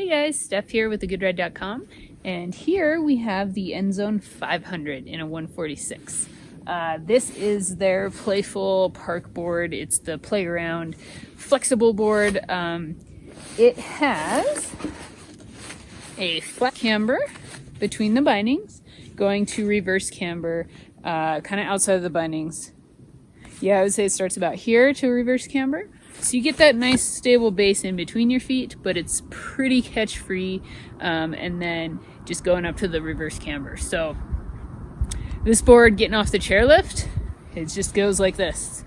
Hey guys, Steph here with thegoodride.com, and here we have the Endzone 500 in a 146. This is their playful park board. It's the play-around flexible board. It has a flat camber between the bindings, going to reverse camber, kind of outside of the bindings. Yeah, I would say it starts about here to reverse camber. So you get that nice stable base in between your feet, but it's pretty catch free, and then just going up to the reverse camber. So this board, getting off the chairlift, it just goes like this.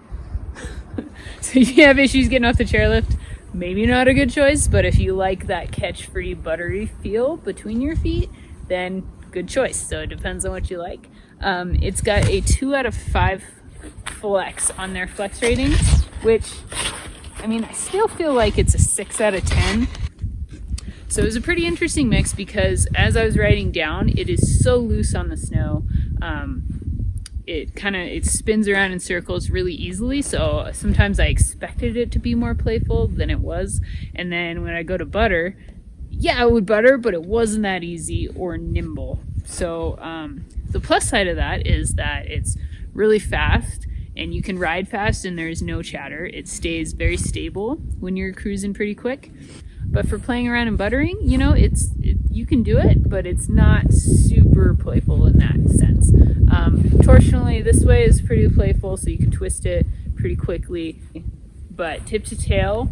So if you have issues getting off the chairlift, maybe not a good choice, but if you like that catch free buttery feel between your feet, then good choice. So it depends on what you like. It's got a 2 out of 5 flex on their flex rating, which, I mean, I still feel like it's a 6 out of 10. So it was a pretty interesting mix because as I was riding down, it is so loose on the snow. It spins around in circles really easily. So sometimes I expected it to be more playful than it was. And then when I go to butter, yeah, it would butter, but it wasn't that easy or nimble. So the plus side of that is that it's really fast. And you can ride fast and there's no chatter. It stays very stable when you're cruising pretty quick. But for playing around and buttering, you know, you can do it, but it's not super playful in that sense. Torsionally, this way is pretty playful, so you can twist it pretty quickly. But tip to tail,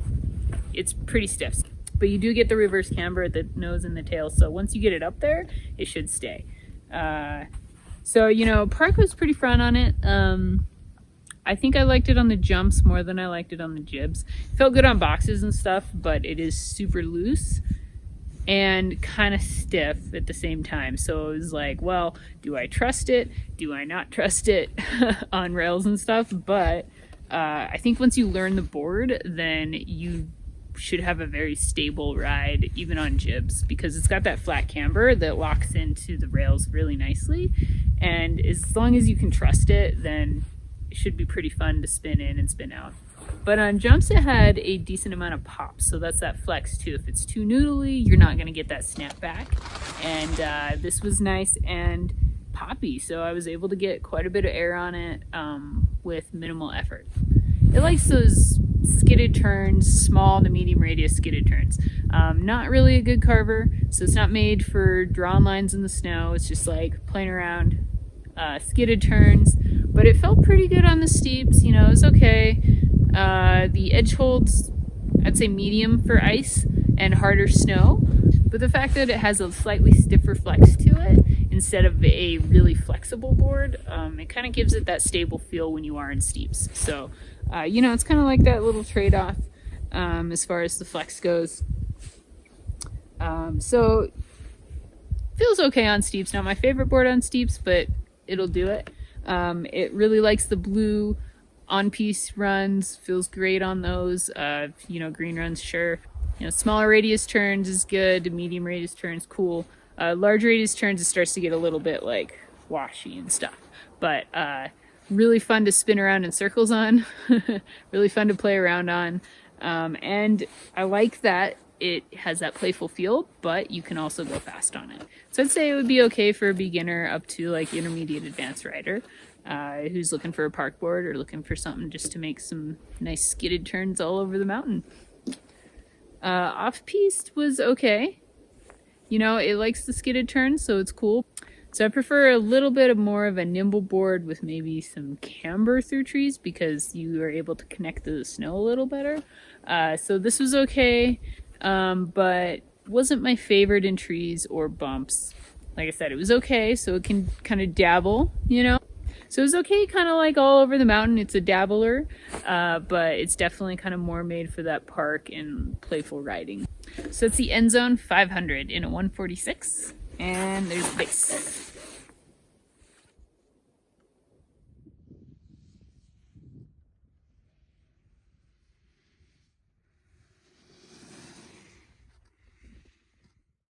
it's pretty stiff. But you do get the reverse camber at the nose and the tail, so once you get it up there, it should stay. So, you know, park was pretty front on it. I think I liked it on the jumps more than I liked it on the jibs. It felt good on boxes and stuff, but it is super loose and kind of stiff at the same time. So it was like, well, do I trust it? Do I not trust it on rails and stuff? But I think once you learn the board, then you should have a very stable ride, even on jibs, because it's got that flat camber that locks into the rails really nicely. And as long as you can trust it, then should be pretty fun to spin in and spin out. But on jumps it had a decent amount of pop, so that's that flex too. If it's too noodly, you're not going to get that snap back. And this was nice and poppy, so I was able to get quite a bit of air on it with minimal effort. It likes those skidded turns, small to medium radius skidded turns. Not really a good carver, so it's not made for drawn lines in the snow. It's just like playing around skidded turns, but it felt pretty good on the steeps. You know, it was okay. The edge holds, I'd say medium for ice and harder snow, but the fact that it has a slightly stiffer flex to it instead of a really flexible board, it kind of gives it that stable feel when you are in steeps. So you know, it's kind of like that little trade-off as far as the flex goes. So feels okay on steeps. Not my favorite board on steeps, but it'll do it. It really likes the blue on-piece runs, feels great on those. You know, green runs, sure. You know, smaller radius turns is good, medium radius turns, cool. Large radius turns, it starts to get a little bit like washy and stuff. But really fun to spin around in circles on, really fun to play around on. And I like that it has that playful feel, but you can also go fast on it. So I'd say it would be okay for a beginner up to like intermediate advanced rider who's looking for a park board or looking for something just to make some nice skidded turns all over the mountain. Off-piste was okay. You know, it likes the skidded turns, so it's cool. So I prefer a little bit more of a nimble board with maybe some camber through trees because you are able to connect to the snow a little better. So this was okay. But wasn't my favorite in trees or bumps. Like I said, it was okay, so it can kind of dabble, you know. So it was okay, kind of like all over the mountain. It's a dabbler, but it's definitely kind of more made for that park and playful riding. So it's the Endzone 500 in a 146, and there's the base.